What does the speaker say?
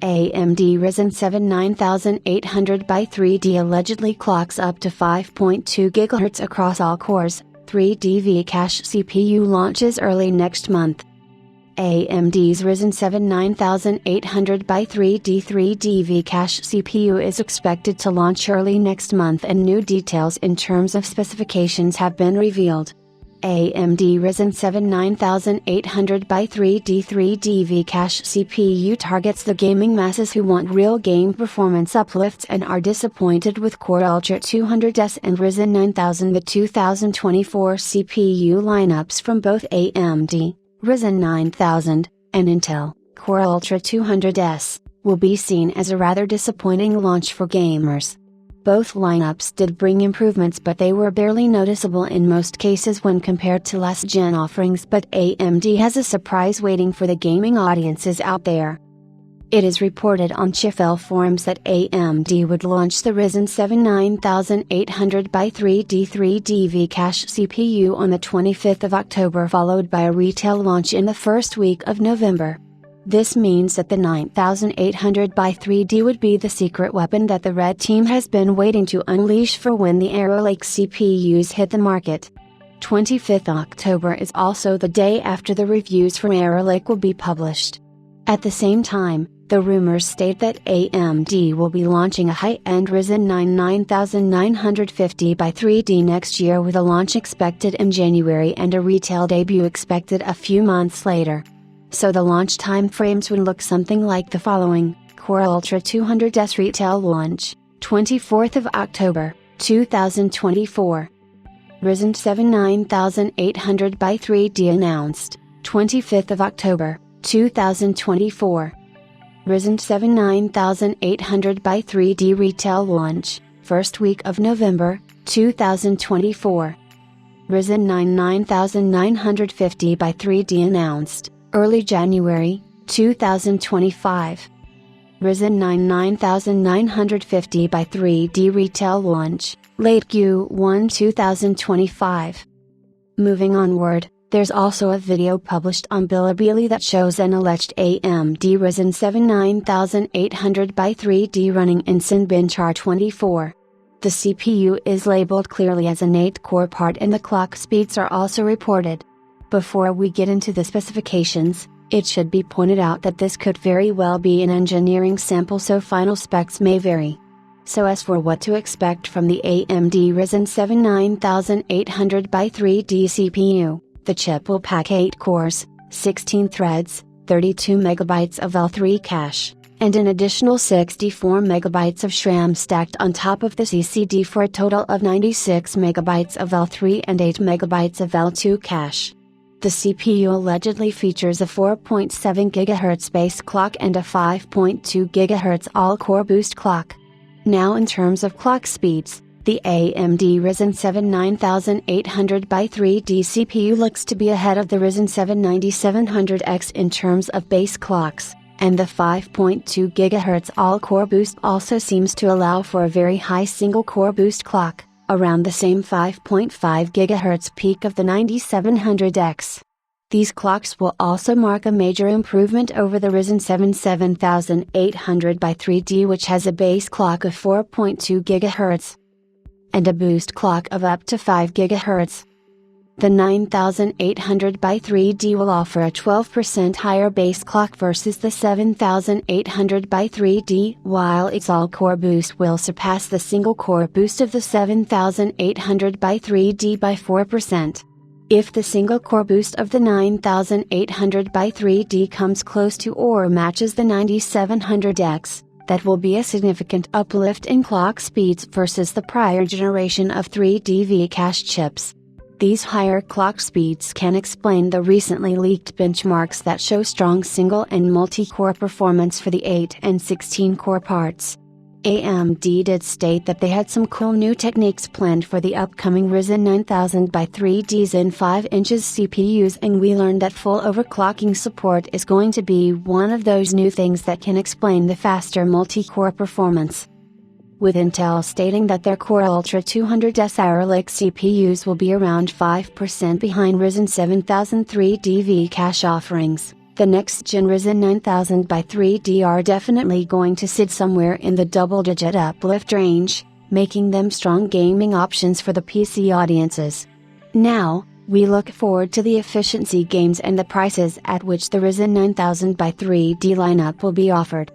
AMD Ryzen 7 9800 by 3D allegedly clocks up to 5.2 GHz across all cores. 3D V-Cache CPU launches early next month. AMD's Ryzen 7 9800 by 3D V-Cache CPU is expected to launch early next month, and new details in terms of specifications have been revealed. AMD Ryzen 7 9800 by 3D V-Cache CPU targets the gaming masses who want real game performance uplifts and are disappointed with Core Ultra 200S and Ryzen 9000. The 2024 CPU lineups from both AMD, Ryzen 9000, and Intel, Core Ultra 200S, will be seen as a rather disappointing launch for gamers. Both lineups did bring improvements, but they were barely noticeable in most cases when compared to last-gen offerings. But AMD has a surprise waiting for the gaming audiences out there. It is reported on Chifel forums that AMD would launch the Ryzen 7 9800 by 3D V-Cache CPU on the 25th of October, followed by a retail launch in the first week of November. This means that the 9800 by 3D would be the secret weapon that the Red Team has been waiting to unleash for when the Arrow Lake CPUs hit the market. 25th October is also the day after the reviews from Arrow Lake will be published. At the same time, the rumors state that AMD will be launching a high-end Ryzen 9 9950 by 3D next year, with a launch expected in January and a retail debut expected a few months later. So the launch time frames would look something like the following: Core Ultra 200S retail launch, 24th of October, 2024. Ryzen 7 9800 by 3D announced, 25th of October, 2024. Ryzen 7 9800 by 3D retail launch, first week of November, 2024. Ryzen 9 9950 by 3D announced, early January, 2025. Ryzen 9 9950 by 3D retail launch, late Q1 2025. Moving onward, there's also a video published on Bilibili that shows an alleged AMD Ryzen 7 9800 by 3D running in Cinnamon 24. The CPU is labeled clearly as an 8-core part, and the clock speeds are also reported. Before we get into the specifications, it should be pointed out that this could very well be an engineering sample, so final specs may vary. So as for what to expect from the AMD Ryzen 7 9800 by 3D CPU, the chip will pack 8 cores, 16 threads, 32 MB of L3 cache, and an additional 64 MB of SRAM stacked on top of the CCD for a total of 96 MB of L3 and 8 MB of L2 cache. The CPU allegedly features a 4.7 GHz base clock and a 5.2 GHz all-core boost clock. Now in terms of clock speeds, the AMD Ryzen 7 9800 by 3D CPU looks to be ahead of the Ryzen 7 9700X in terms of base clocks, and the 5.2 GHz all-core boost also seems to allow for a very high single-core boost clock, around the same 5.5 GHz peak of the 9700X. These clocks will also mark a major improvement over the Ryzen 7 7800 by 3D, which has a base clock of 4.2 GHz and a boost clock of up to 5 GHz. The 9800 by 3D will offer a 12% higher base clock versus the 7800 by 3D, while its all-core boost will surpass the single-core boost of the 7800 by 3D by 4%. If the single-core boost of the 9800 by 3D comes close to or matches the 9700X, that will be a significant uplift in clock speeds versus the prior generation of 3D V-Cache chips. These higher clock speeds can explain the recently leaked benchmarks that show strong single and multi-core performance for the 8 and 16-core parts. AMD did state that they had some cool new techniques planned for the upcoming Ryzen 9000 by 3D Zen 5" CPUs, and we learned that full overclocking support is going to be one of those new things that can explain the faster multi-core performance. With Intel stating that their Core Ultra 200S Arrow Lake CPUs will be around 5% behind Ryzen 7000 3D V-Cache offerings, The next-gen Ryzen 9000 by 3D are definitely going to sit somewhere in the double-digit uplift range, making them strong gaming options for the PC audiences. Now, we look forward to the efficiency games and the prices at which the Ryzen 9000 by 3D lineup will be offered.